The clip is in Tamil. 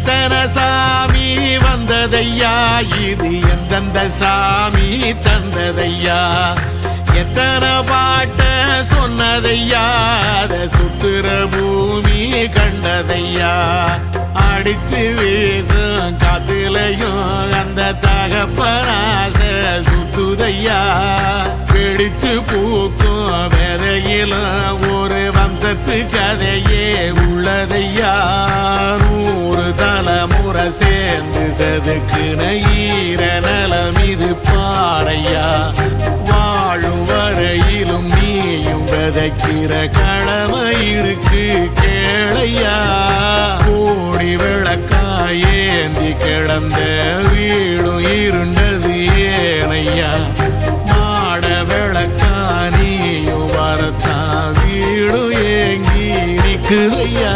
எத்தனை சாமி வந்ததையா, இது எந்தெந்த சாமி தந்ததையா, எத்தனை பாட்ட சொன்னதையா, அத சுத்துற பூமி கண்டதையா, அடிச்சு வீசும் காத்துலையும் அந்த தகப்பனாச சுத்துதையா, பிடிச்சு பூக்கும் விதையிலும் ஒரு வம்சத்து கதையே உள்ளதையா, 100 தலைமுறை சேர்ந்து செதுக்குன ஈர நலம் இது பாறையா, வாழும் வரையிலும் நீயும் விதைக்கிற கடமை இருக்கு கேளையா, கோடி விளக்காயேந்தி கிடந்த வீடும் இருண்டது ஏனையா, மாட விளக்கா நீயும் வரத்தான் வீடும் ஏங்கி நிக்குதையா.